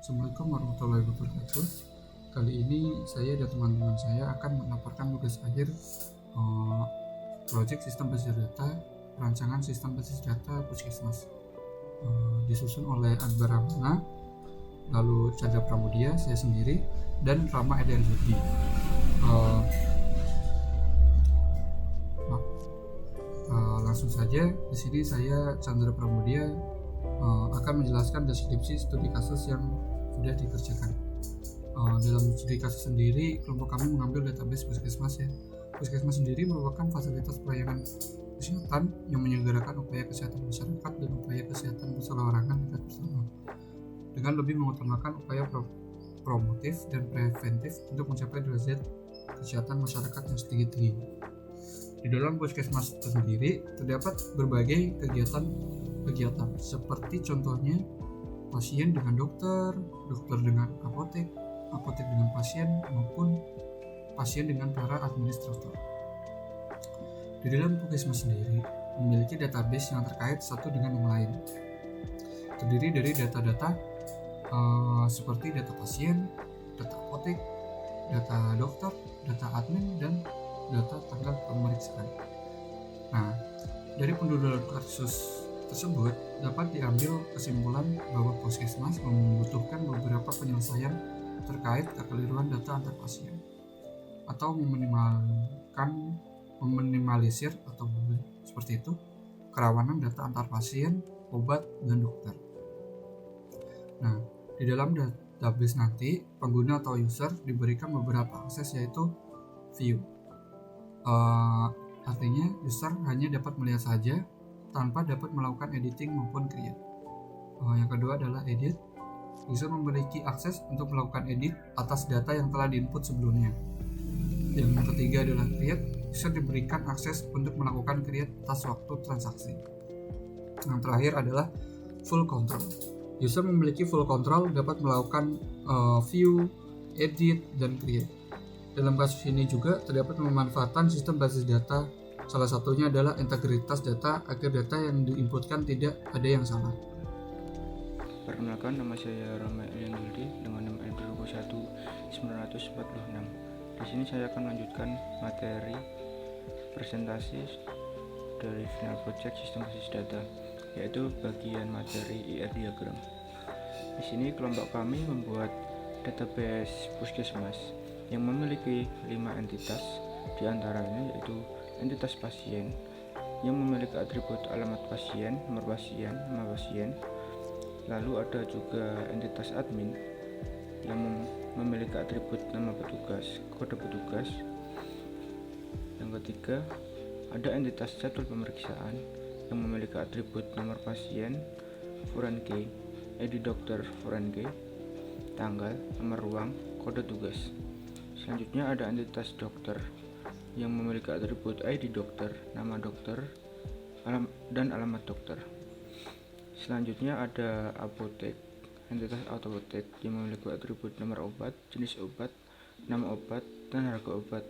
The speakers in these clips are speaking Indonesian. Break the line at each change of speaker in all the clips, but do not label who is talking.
Assalamualaikum warahmatullahi wabarakatuh. Kali ini saya dan teman-teman saya akan melaporkan tugas akhir proyek sistem basis data, perancangan sistem basis data Puskesmas. Disusun oleh Akbar Ramana, lalu Chandra Pramudia, saya sendiri, dan Rama Eden Budi. Langsung saja, di sini saya Chandra Pramudia akan menjelaskan deskripsi studi kasus yang sudah dikerjakan. Dalam studi kasus sendiri, kelompok kami mengambil database Puskesmas ya. Puskesmas sendiri merupakan fasilitas pelayanan kesehatan yang menyelenggarakan upaya kesehatan masyarakat dan upaya kesehatan musyawaratan tingkat bersama, dengan lebih mengutamakan upaya promotif dan preventif untuk mencapai derajat kesehatan masyarakat yang tinggi. Di dalam Puskesmas itu sendiri terdapat berbagai kegiatan seperti contohnya pasien dengan dokter dengan apotek dengan pasien, maupun pasien dengan para administrator. Di dalam Puskesmas sendiri memiliki database yang terkait satu dengan yang lain, terdiri dari data-data seperti data pasien, data apotek, data dokter, data admin, dan data tanggal pemeriksaan. Nah, dari pendudukan kasus tersebut dapat diambil kesimpulan bahwa Puskesmas membutuhkan beberapa penyelesaian terkait kekeliruan data antar pasien, atau meminimalisir atau seperti itu kerawanan data antar pasien, obat, dan dokter. Nah, di dalam database nanti pengguna atau user diberikan beberapa akses, yaitu view. Artinya user hanya dapat melihat saja tanpa dapat melakukan editing maupun create. Yang kedua adalah edit. User memiliki akses untuk melakukan edit atas data yang telah diinput sebelumnya. Yang ketiga adalah create. User diberikan akses untuk melakukan create atas waktu transaksi. Yang terakhir adalah full control. User memiliki full control, dapat melakukan view, edit, dan create. Dalam kasus ini juga terdapat pemanfaatan sistem basis data. Salah satunya adalah integritas data agar data yang diinputkan tidak ada yang salah.
Perkenalkan, nama saya Rama Eden Budi dengan NIM 1946. Di sini saya akan melanjutkan materi presentasi dari final project sistem basis data, yaitu bagian materi IR diagram. Di sini kelompok kami membuat database Puskesmas yang memiliki 5 entitas, diantaranya yaitu entitas pasien yang memiliki atribut alamat pasien, nomor pasien, nama pasien. Lalu ada juga entitas admin yang memiliki atribut nama petugas, kode petugas. Yang ketiga, ada entitas jadwal pemeriksaan yang memiliki atribut nomor pasien, Forenke, ID dokter Forenke, tanggal, nomor ruang, kode tugas. Selanjutnya ada entitas dokter yang memiliki atribut ID dokter, nama dokter, dan alamat dokter. Selanjutnya ada apotek, entitas apotek yang memiliki atribut nomor obat, jenis obat, nama obat, dan harga obat.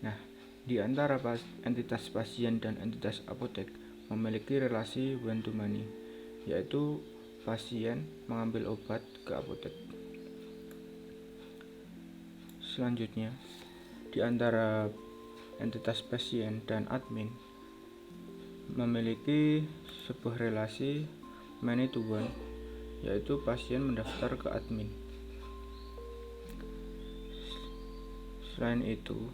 Nah, di antara entitas pasien dan entitas apotek memiliki relasi one to many, yaitu pasien mengambil obat ke apotek. Selanjutnya, di antara entitas pasien dan admin memiliki sebuah relasi many to one, yaitu pasien mendaftar ke admin. Selain itu,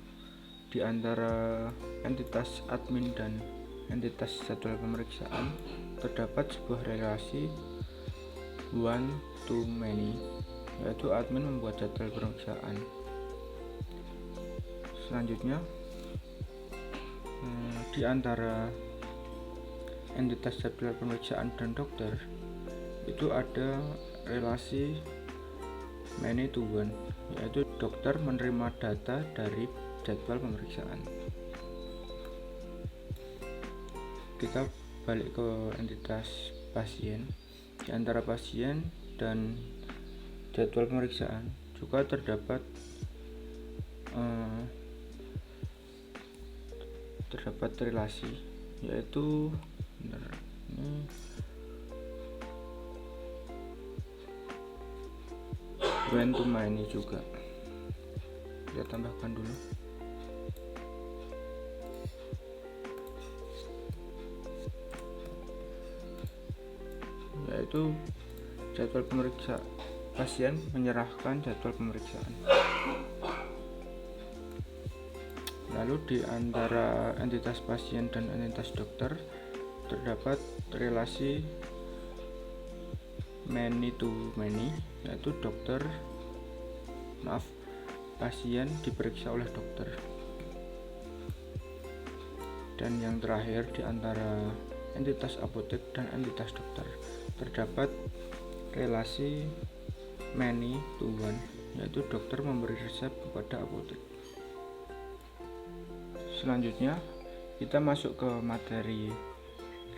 di antara entitas admin dan entitas jadwal pemeriksaan terdapat sebuah relasi one to many, yaitu admin membuat jadwal pemeriksaan. Selanjutnya, di antara entitas jadwal pemeriksaan dan dokter itu ada relasi many to one, yaitu dokter menerima data dari jadwal pemeriksaan. Kita balik ke entitas pasien. Di antara pasien dan jadwal pemeriksaan juga terdapat relasi, yaitu when to many juga. Kita tambahkan dulu. Yaitu jadwal pemeriksa pasien menyerahkan jadwal pemeriksaan. Lalu di antara entitas pasien dan entitas dokter terdapat relasi many to many, yaitu pasien diperiksa oleh dokter. Dan yang terakhir di antara entitas apotek dan entitas dokter terdapat relasi many to one, yaitu dokter memberi resep kepada apotek. Selanjutnya kita masuk ke materi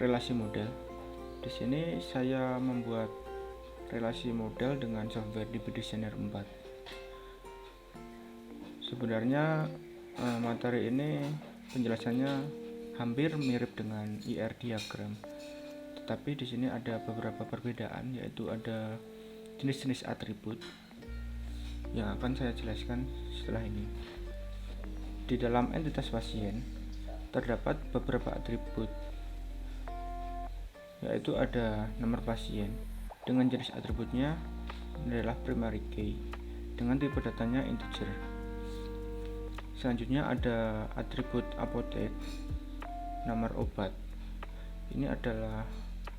relasi model. Di sini saya membuat relasi model dengan software DB Designer 4. Sebenarnya materi ini penjelasannya hampir mirip dengan IR diagram, tetapi di sini ada beberapa perbedaan, yaitu ada jenis-jenis atribut yang akan saya jelaskan setelah ini. Di dalam entitas pasien terdapat beberapa atribut, yaitu ada nomor pasien dengan jenis atributnya adalah primary key dengan tipe datanya integer. Selanjutnya ada atribut apotek, nomor obat. Ini adalah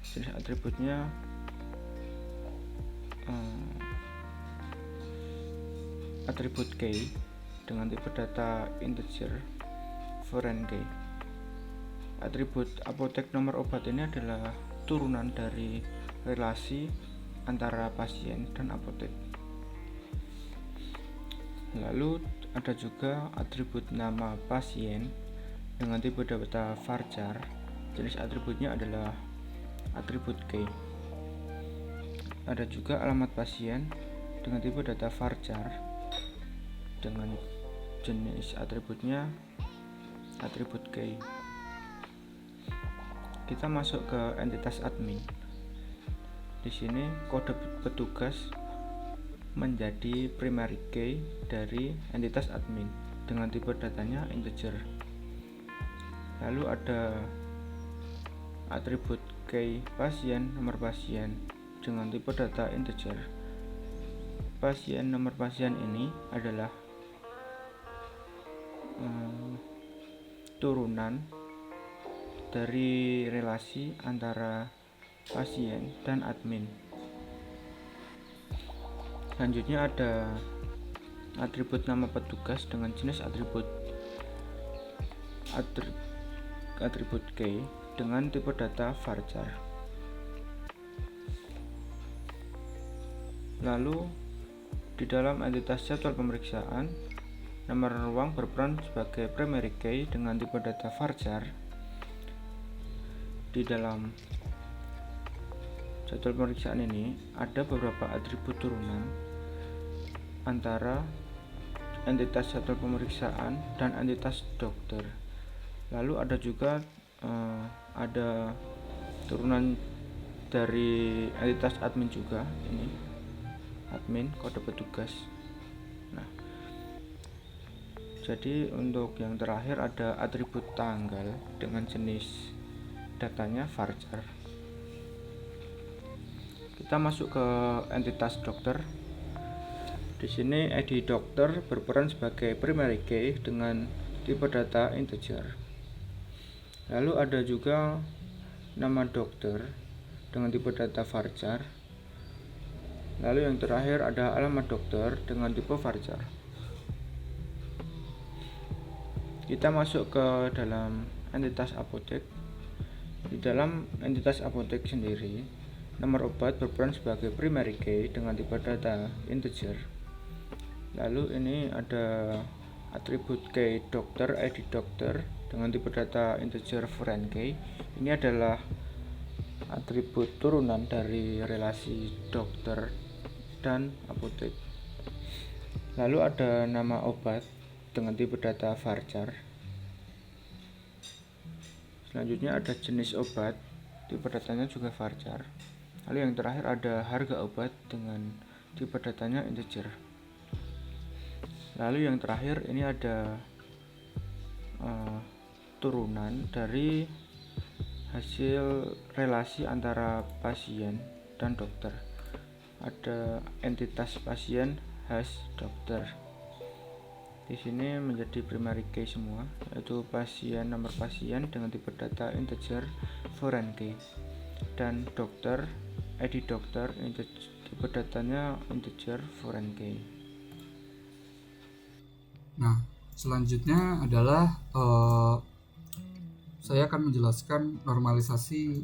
jenis atributnya atribut key dengan tipe data integer foreign key. Atribut apotek nomor obat ini adalah turunan dari relasi antara pasien dan apotek. Lalu ada juga atribut nama pasien dengan tipe data varchar. Jenis atributnya adalah atribut key. Ada juga alamat pasien dengan tipe data varchar dengan jenis atributnya atribut key. Kita masuk ke entitas admin. Di sini kode petugas menjadi primary key dari entitas admin dengan tipe datanya integer. Lalu ada atribut key pasien nomor pasien dengan tipe data integer. Pasien nomor pasien ini adalah turunan dari relasi antara pasien dan admin. Selanjutnya ada atribut nama petugas dengan jenis atribut key dengan tipe data varchar. Lalu di dalam entitas jadwal pemeriksaan, nomor ruang berperan sebagai primary key dengan tipe data varchar. Di dalam jadwal pemeriksaan ini ada beberapa atribut turunan antara entitas jadwal pemeriksaan dan entitas dokter. Lalu ada juga ada turunan dari entitas admin juga, ini admin kode petugas. Nah, jadi untuk yang terakhir ada atribut tanggal dengan jenis datanya varchar. Kita masuk ke entitas dokter. Di sini ID dokter berperan sebagai primary key dengan tipe data integer. Lalu ada juga nama dokter dengan tipe data varchar. Lalu yang terakhir ada alamat dokter dengan tipe varchar. Kita masuk ke dalam entitas apotek. Di dalam entitas apotek sendiri, nomor obat berperan sebagai primary key dengan tipe data integer. Lalu ini ada atribut key dokter, ID dokter dengan tipe data integer foreign key. Ini adalah atribut turunan dari relasi dokter dan apotek. Lalu ada nama obat dengan tipe data varchar. Selanjutnya ada jenis obat, tipe datanya juga varchar. Lalu yang terakhir ada harga obat dengan tipe datanya integer. Lalu yang terakhir ini ada turunan dari hasil relasi antara pasien dan dokter. Ada entitas pasien dokter. Di sini menjadi primary key semua, yaitu pasien, nomor pasien dengan tipe data integer foreign key, dan dokter, ID dokter, tipe datanya integer foreign key.
Nah, selanjutnya adalah saya akan menjelaskan normalisasi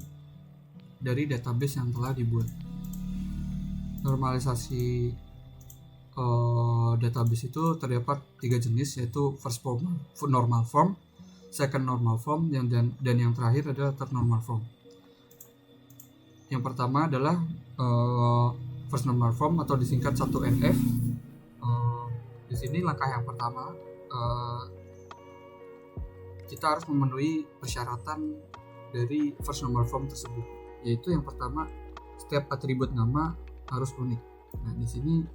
dari database yang telah dibuat. Normalisasi database itu terdapat 3 jenis, yaitu first normal form, second normal form, dan yang terakhir adalah third normal form. Yang pertama adalah first normal form atau disingkat 1NF. Di sini langkah yang pertama, kita harus memenuhi persyaratan dari first normal form tersebut, yaitu yang pertama, setiap atribut nama harus unik. Nah, di sini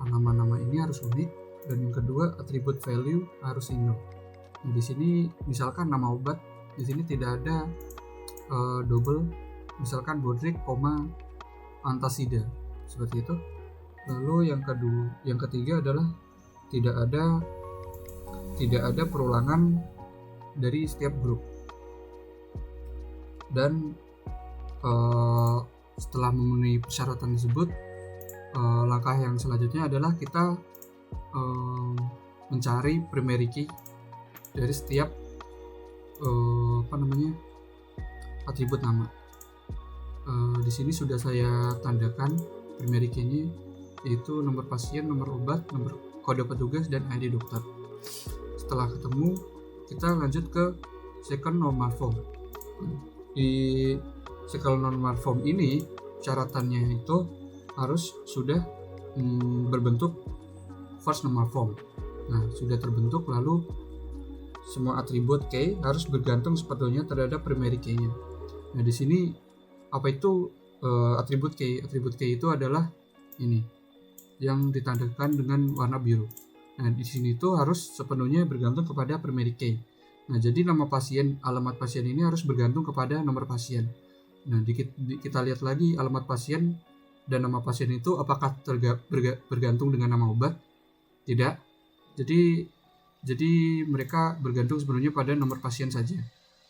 nama-nama ini harus unik, dan yang kedua, atribut value harus single. Nah, di sini misalkan nama obat, di sini tidak ada double, misalkan Bodric, antasida, seperti itu. Lalu yang ketiga adalah tidak ada perulangan dari setiap grup. Dan setelah memenuhi persyaratan tersebut, langkah yang selanjutnya adalah kita mencari primary key dari setiap atribut nama. Di sini sudah saya tandakan primary key-nya, yaitu nomor pasien, nomor obat, nomor kode petugas, dan ID dokter. Setelah ketemu, kita lanjut ke second normal form. Di second normal form ini syaratannya itu harus sudah berbentuk first normal form. Nah, sudah terbentuk, lalu semua atribut key harus bergantung sepenuhnya terhadap primary key-nya. Nah, di sini apa itu atribut key? Atribut key itu adalah ini yang ditandakan dengan warna biru. Nah, di sini itu harus sepenuhnya bergantung kepada primary key. Nah, jadi nama pasien, alamat pasien ini harus bergantung kepada nomor pasien. Nah, kita lihat lagi alamat pasien dan nama pasien itu apakah bergantung dengan nama obat? Tidak. Jadi mereka bergantung sebenarnya pada nomor pasien saja.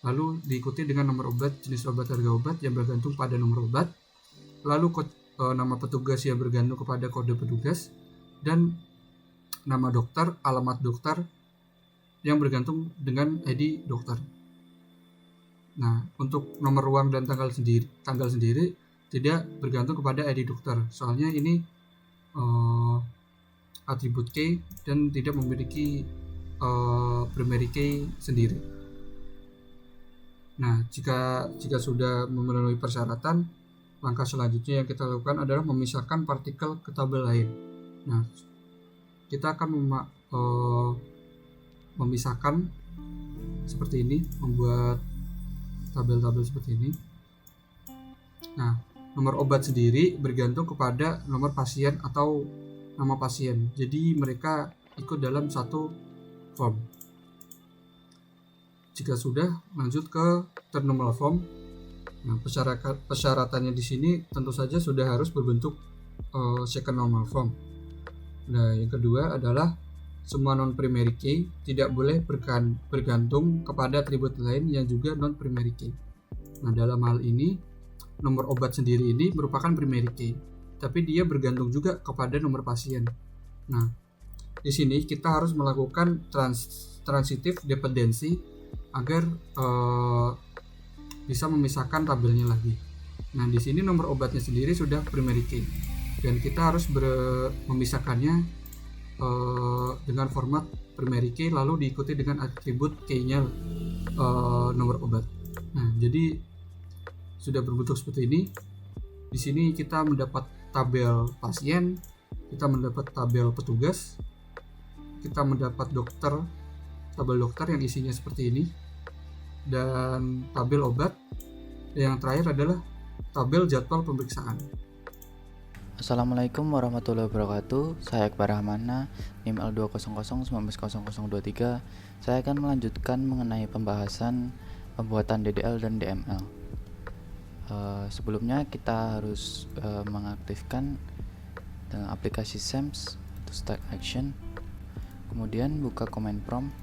Lalu diikuti dengan nomor obat, jenis obat, harga obat yang bergantung pada nomor obat. Lalu nama petugas yang bergantung kepada kode petugas, dan nama dokter, alamat dokter yang bergantung dengan ID dokter. Nah, untuk nomor ruang dan tanggal sendiri tidak bergantung kepada ID dokter. Soalnya ini atribut key dan tidak memiliki primary key sendiri. Nah, jika sudah memenuhi persyaratan, langkah selanjutnya yang kita lakukan adalah memisahkan partikel ke tabel lain. Nah, kita akan memisahkan seperti ini, membuat tabel-tabel seperti ini. Nah, nomor obat sendiri bergantung kepada nomor pasien atau nama pasien. Jadi mereka ikut dalam satu form. Jika sudah, lanjut ke third normal form. Nah, persyaratannya di sini tentu saja sudah harus berbentuk second normal form. Nah, yang kedua adalah semua non-primary key tidak boleh bergantung kepada atribut lain yang juga non-primary key. Nah, dalam hal ini, nomor obat sendiri ini merupakan primary key, tapi dia bergantung juga kepada nomor pasien. Nah, di sini kita harus melakukan transitive dependency agar bisa memisahkan tabelnya lagi. Nah, di sini nomor obatnya sendiri sudah primary key, dan kita harus memisahkannya dengan format primary key, lalu diikuti dengan atribut key-nya nomor obat. Nah, jadi sudah berbentuk seperti ini. Di sini kita mendapat tabel pasien, kita mendapat tabel petugas, kita mendapat tabel dokter yang isinya seperti ini, dan tabel obat. Dan yang terakhir adalah tabel jadwal pemeriksaan.
Assalamualaikum warahmatullahi wabarakatuh. Saya Akbar Rahmana, NIM L200190023. Saya akan melanjutkan mengenai pembahasan pembuatan DDL dan DML. Sebelumnya kita harus mengaktifkan aplikasi SAMS atau Start Action. Kemudian buka command prompt.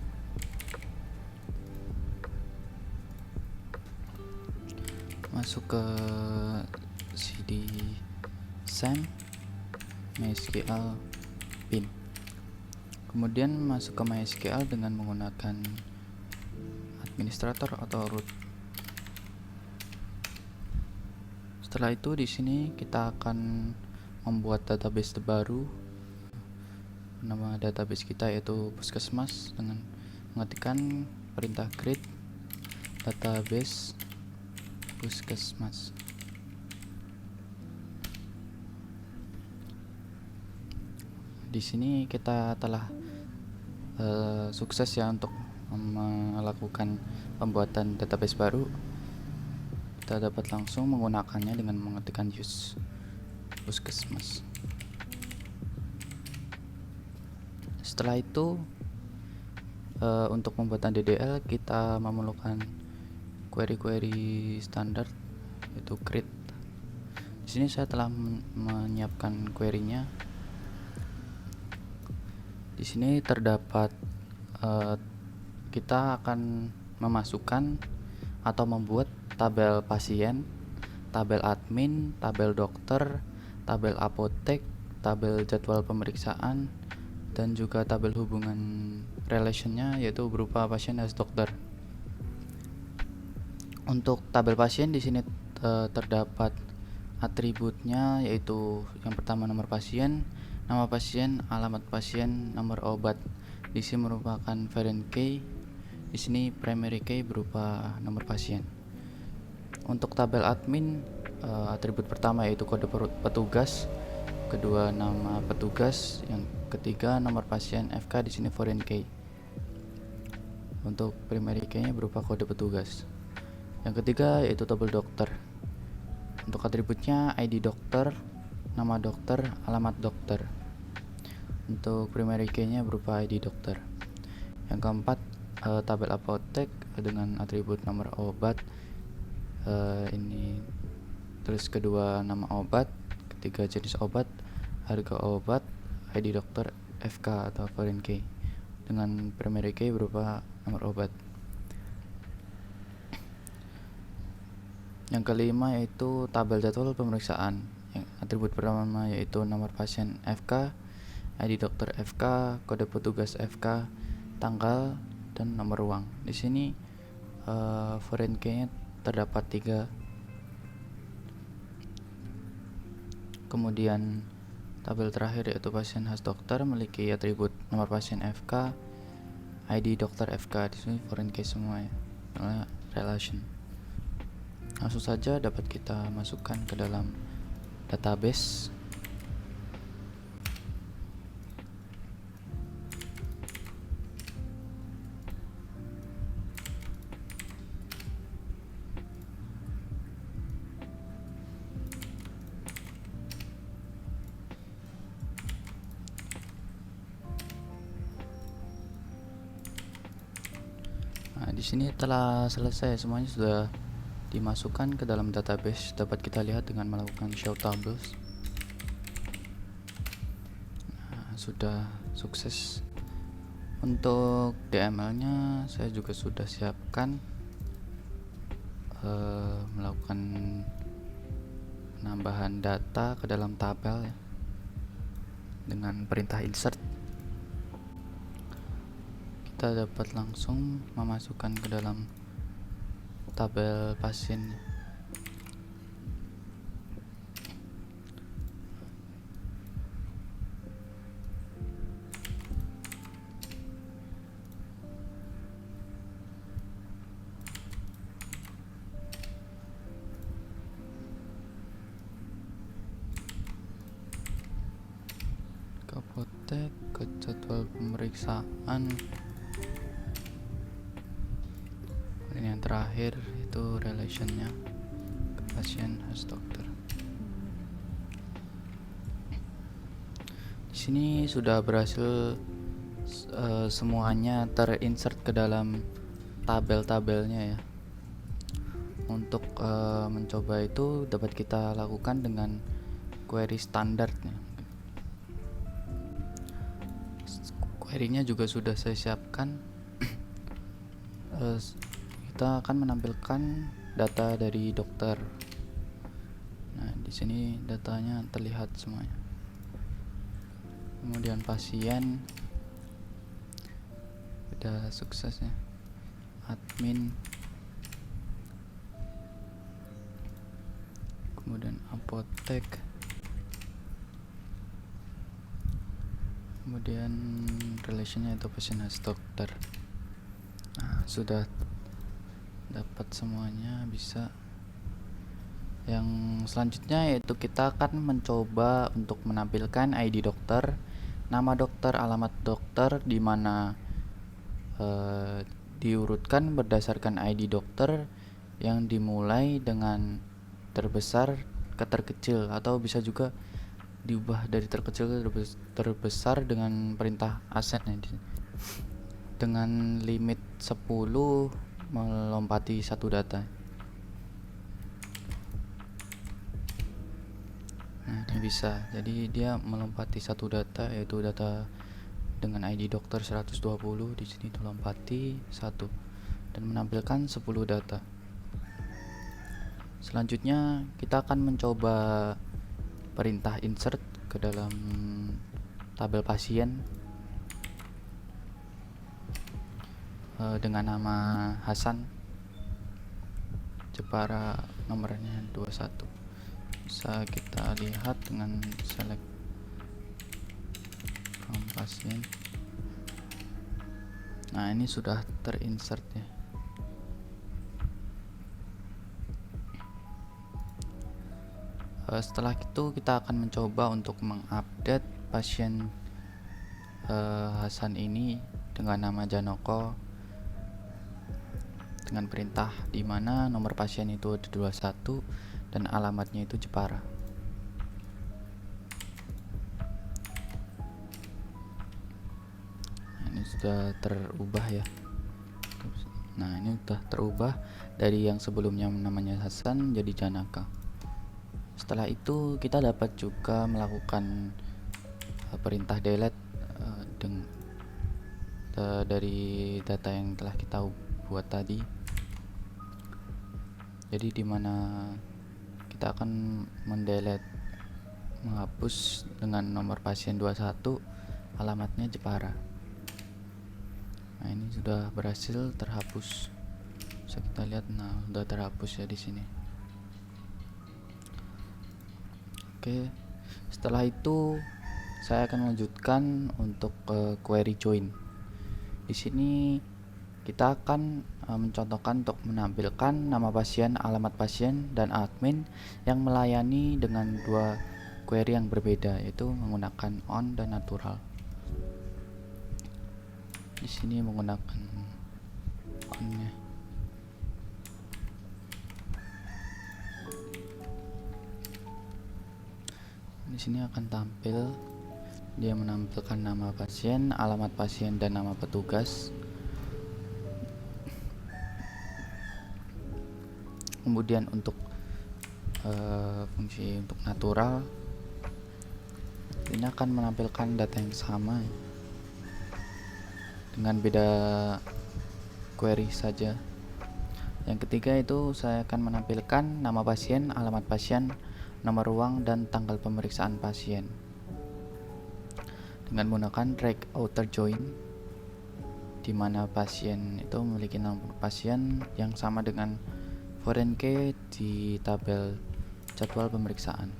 Masuk ke cd SAM MySQL pin. Kemudian masuk ke MySQL dengan menggunakan administrator atau root. Setelah itu di sini kita akan membuat database terbaru. Nama database kita yaitu Puskesmas dengan mengetikkan perintah create database Puskesmas. Di sini kita telah sukses ya untuk melakukan pembuatan database baru. Kita dapat langsung menggunakannya dengan mengetikkan use Puskesmas. Setelah itu untuk pembuatan DDL kita memerlukan query standar yaitu create. Di sini saya telah menyiapkan query-nya. Di sini terdapat kita akan memasukkan atau membuat tabel pasien, tabel admin, tabel dokter, tabel apotek, tabel jadwal pemeriksaan, dan juga tabel hubungan relationnya yaitu berupa pasien dan dokter. Untuk tabel pasien di sini terdapat atributnya yaitu yang pertama nomor pasien, nama pasien, alamat pasien, nomor obat. Di sini merupakan variant key. Di sini primary key berupa nomor pasien. Untuk tabel admin, atribut pertama yaitu kode petugas, kedua nama petugas, yang ketiga nomor pasien FK. Di sini foreign key. Untuk primary key-nya berupa kode petugas. Yang ketiga yaitu tabel dokter. Untuk atributnya ID dokter, nama dokter, alamat dokter. Untuk primary key-nya berupa ID dokter. Yang keempat tabel apotek dengan atribut nomor obat. Ini terus kedua nama obat, ketiga jenis obat, harga obat, ID dokter, FK atau foreign key. Dengan primary key berupa nomor obat. Yang kelima yaitu tabel jadwal pemeriksaan. Yang atribut pertama yaitu nomor pasien FK, ID dokter FK, kode petugas FK, tanggal, dan nomor ruang. Di sini foreign key-nya terdapat 3. Kemudian tabel terakhir yaitu pasien khas dokter memiliki atribut nomor pasien FK, ID dokter FK. Di sini foreign key semua ya, relation. Langsung saja dapat kita masukkan ke dalam database. Nah, di sini telah selesai, semuanya sudah dimasukkan ke dalam database. Dapat kita lihat dengan melakukan show tables. Nah, sudah sukses. Untuk DML-nya saya juga sudah siapkan, melakukan penambahan data ke dalam tabel ya, dengan perintah insert. Kita dapat langsung memasukkan ke dalam tabel pasien. Ke apotek, ke jadwal pemeriksaan. Dan yang terakhir itu relationnya ke pasien khas dokter. Di sini sudah berhasil semuanya terinsert ke dalam tabel-tabelnya ya. Untuk mencoba itu dapat kita lakukan dengan query standar. Query-nya juga sudah saya siapkan. Kita akan menampilkan data dari dokter. Nah, di sini datanya terlihat semuanya. Kemudian pasien udah sukses ya. Admin, kemudian apotek, kemudian relationnya itu pasien has dokter. Nah, sudah dapat semuanya bisa. Yang selanjutnya yaitu kita akan mencoba untuk menampilkan ID dokter, nama dokter, alamat dokter, di mana diurutkan berdasarkan ID dokter yang dimulai dengan terbesar ke terkecil, atau bisa juga diubah dari terkecil ke terbesar dengan perintah ascend dengan limit 10 melompati satu data. Nah, ini bisa. Jadi dia melompati satu data, yaitu data dengan ID dokter 120, di sini dilompati 1 dan menampilkan 10 data. Selanjutnya kita akan mencoba perintah insert ke dalam tabel pasien dengan nama Hasan Jepara, nomornya 21. Bisa kita lihat dengan select from pasien. Nah, ini sudah terinsert ya. Setelah itu kita akan mencoba untuk mengupdate pasien Hasan ini dengan nama Janoko dengan perintah di mana nomor pasien itu ada 21 dan alamatnya itu Jepara. Nah, ini sudah terubah ya. Nah, ini sudah terubah dari yang sebelumnya namanya Hasan jadi Janaka. Setelah itu kita dapat juga melakukan perintah delete dari data yang telah kita buat tadi. Jadi dimana kita akan mendelete, menghapus dengan nomor pasien 21, alamatnya Jepara. Nah, ini sudah berhasil terhapus. Bisa kita lihat, nah sudah terhapus ya di sini. Oke, setelah itu saya akan lanjutkan untuk query join. Di sini kita akan mencontohkan untuk menampilkan nama pasien, alamat pasien, dan admin yang melayani dengan dua query yang berbeda, yaitu menggunakan on dan natural. Di sini menggunakan on-nya. Di sini akan tampil, dia menampilkan nama pasien, alamat pasien, dan nama petugas. Kemudian untuk fungsi untuk natural, ini akan menampilkan data yang sama dengan beda query saja. Yang ketiga itu saya akan menampilkan nama pasien, alamat pasien, nomor ruang, dan tanggal pemeriksaan pasien dengan menggunakan drag outer join, di mana pasien itu memiliki nomor pasien yang sama dengan foreign key di tabel jadwal pemeriksaan.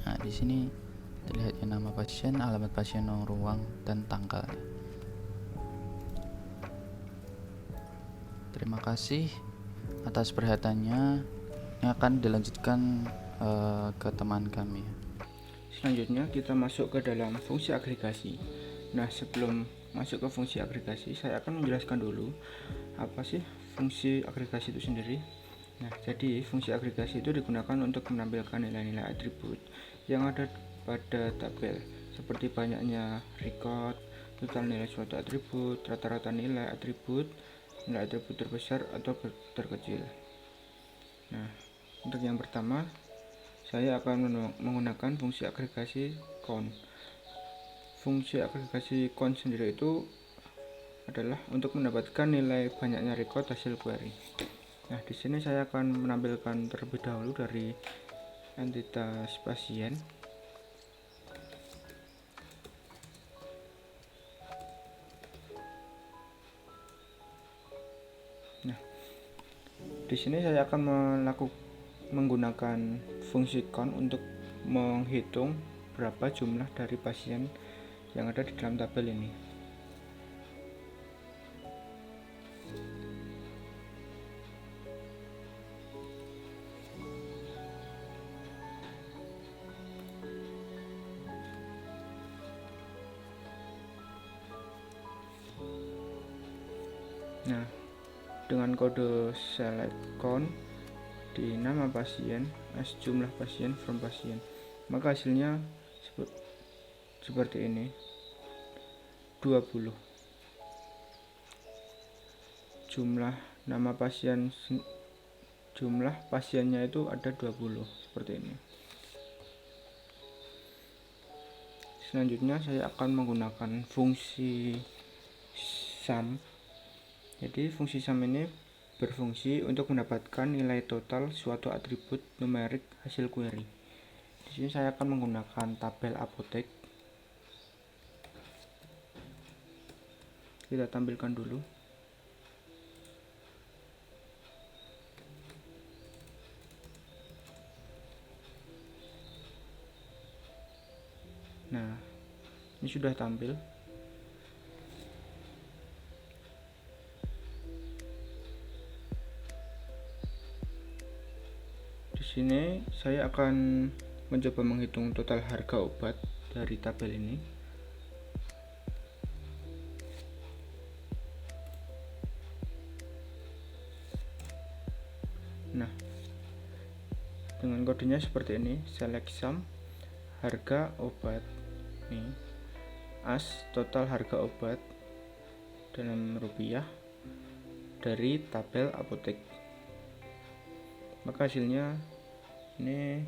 Nah, di sini terlihat nama pasien, alamat pasien, nomor ruang, dan tanggal. Terima kasih atas perhatiannya. Yang akan dilanjutkan ke teman kami.
Selanjutnya kita masuk ke dalam fungsi agregasi. Nah, sebelum masuk ke fungsi agregasi, saya akan menjelaskan dulu apa sih fungsi agregasi itu sendiri. Nah, jadi fungsi agregasi itu digunakan untuk menampilkan nilai-nilai atribut yang ada pada tabel, seperti banyaknya record, total nilai suatu atribut, rata-rata nilai atribut terbesar atau terkecil. Nah, untuk yang pertama, saya akan menggunakan fungsi agregasi count. Fungsi agregasi count sendiri itu adalah untuk mendapatkan nilai banyaknya record hasil query. Nah, di sini saya akan menampilkan terlebih dahulu dari entitas pasien. Nah, di sini saya akan menggunakan fungsi count untuk menghitung berapa jumlah dari pasien yang ada di dalam tabel ini. Nah, dengan kode select count di nama pasien as jumlah pasien from pasien, maka hasilnya seperti ini, 20. Jumlah nama pasien, jumlah pasiennya itu ada 20, seperti ini. Selanjutnya saya akan menggunakan fungsi sum. Jadi fungsi sum ini berfungsi untuk mendapatkan nilai total suatu atribut numerik hasil query. Di sini saya akan menggunakan tabel apotek. Kita tampilkan dulu. Nah, ini sudah tampil. Di sini saya akan mencoba menghitung total harga obat dari tabel ini. Nah, dengan kodenya seperti ini, select sum harga obat nih, as total harga obat dalam rupiah dari tabel apotek. Maka hasilnya ini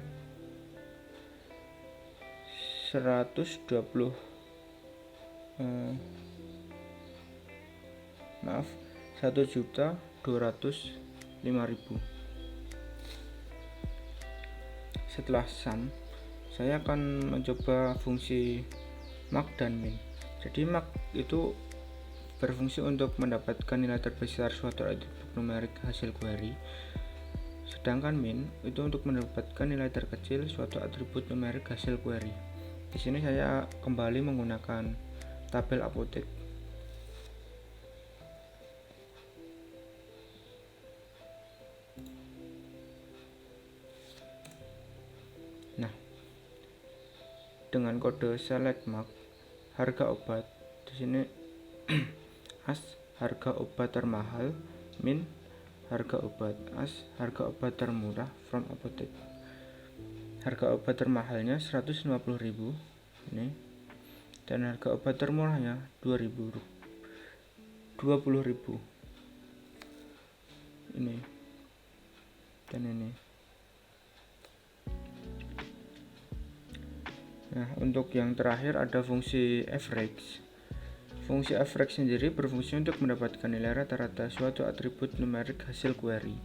120 1.205.000. Setelah sum, saya akan mencoba fungsi max dan min. Jadi max itu berfungsi untuk mendapatkan nilai terbesar suatu atribut numerik hasil query, sedangkan min itu untuk mendapatkan nilai terkecil suatu atribut numerik hasil query. Di sini saya kembali menggunakan tabel apotek. Nah, dengan kode select max harga obat, di sini as harga obat termahal, min harga obat, as harga obat termurah from apotek. Harga obat termahalnya 150.000 ini, dan harga obat termurahnya 20.000 ini dan ini. Nah, untuk yang terakhir ada fungsi average. Fungsi average sendiri berfungsi untuk mendapatkan nilai rata-rata suatu atribut numerik hasil query.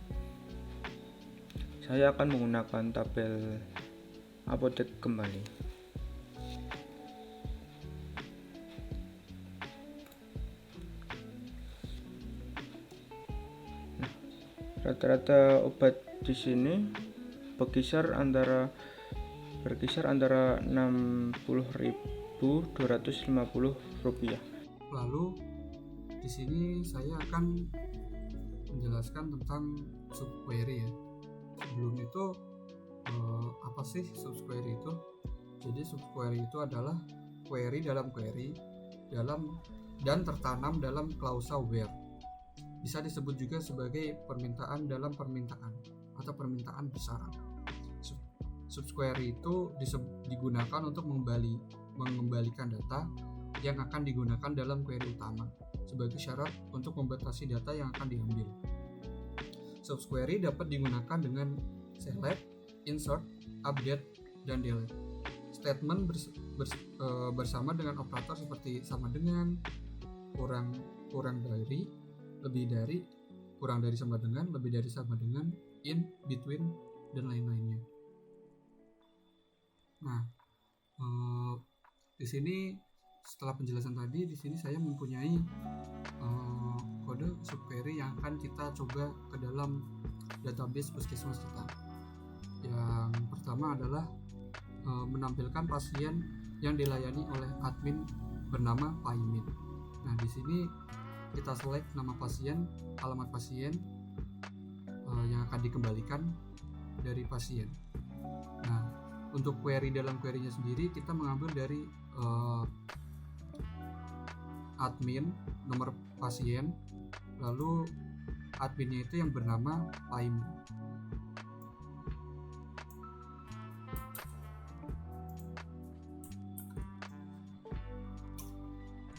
Saya akan menggunakan tabel apotek kembali. Nah, rata-rata obat di sini berkisar antara 60.250 rupiah.
Lalu di sini saya akan menjelaskan tentang subquery ya. Sebelum itu apa sih subquery itu? Jadi subquery itu adalah query dalam query dan tertanam dalam klausa where. Bisa disebut juga sebagai permintaan dalam permintaan. atau permintaan bersyarat. Subquery itu digunakan untuk mengembalikan data yang akan digunakan dalam query utama sebagai syarat untuk membatasi data yang akan diambil. Subquery dapat digunakan dengan select, insert, update, dan delete. Statement bersama dengan operator seperti sama dengan, kurang dari, lebih dari, kurang dari sama dengan, lebih dari sama dengan, in, between, dan lain-lainnya. Nah, di sini setelah penjelasan tadi, di sini saya mempunyai kode subquery yang akan kita coba ke dalam database puskesmas kita. Yang pertama adalah menampilkan pasien yang dilayani oleh admin bernama Paimin. Nah, di sini kita select nama pasien, alamat pasien yang akan dikembalikan dari pasien. Nah, untuk query dalam query-nya sendiri kita mengambil dari admin, nomor pasien, lalu adminnya itu yang bernama Paimin.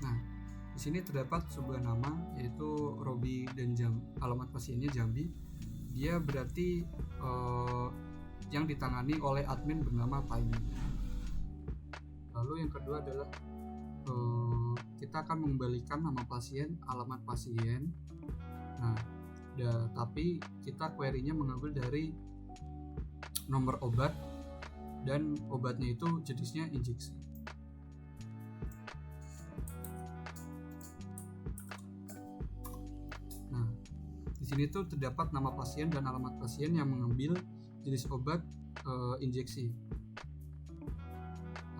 Nah, di sini terdapat sebuah nama yaitu Robi dan alamat pasiennya Jambi. Dia berarti yang ditangani oleh admin bernama Paimin. Lalu yang kedua adalah kita akan mengembalikan nama pasien, alamat pasien. Nah, tapi kita query-nya mengambil dari nomor obat dan obatnya itu jenisnya injeksi. Nah, di sini tuh terdapat nama pasien dan alamat pasien yang mengambil jenis obat injeksi.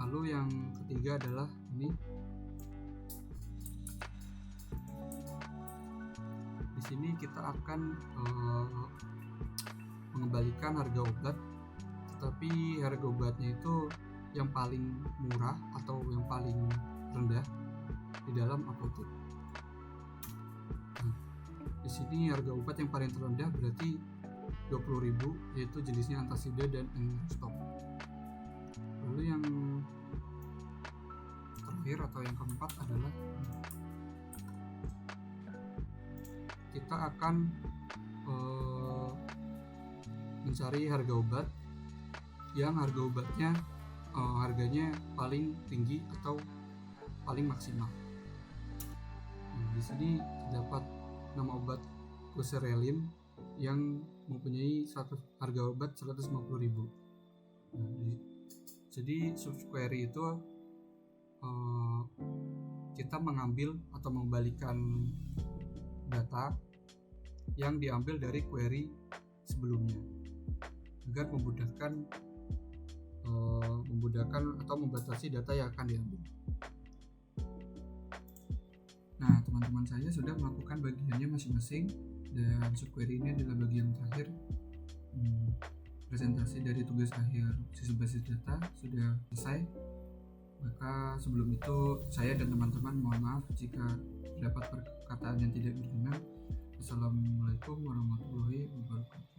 Lalu yang ketiga adalah ini. Di sini kita akan mengembalikan harga obat, tetapi harga obatnya itu yang paling murah atau yang paling rendah di dalam apotek. Nah, di sini harga obat yang paling terendah berarti 20.000, yaitu jenisnya antasida dan stop. Lalu yang terakhir atau yang keempat adalah kita akan mencari harga obat yang harga obatnya harganya paling tinggi atau paling maksimal. Nah, di sini terdapat nama obat Goserelin yang mempunyai harga obat 150.000. Nah, jadi subquery itu kita mengambil atau mengembalikan data yang diambil dari query sebelumnya agar memudahkan atau membatasi data yang akan diambil. Nah, teman-teman saya sudah melakukan bagiannya masing-masing dan subquery ini adalah bagian terakhir. Presentasi dari tugas akhir sistem basis data sudah selesai. Maka sebelum itu saya dan teman-teman mohon maaf jika terdapat perkataan yang tidak berkenan. Assalamualaikum warahmatullahi wabarakatuh.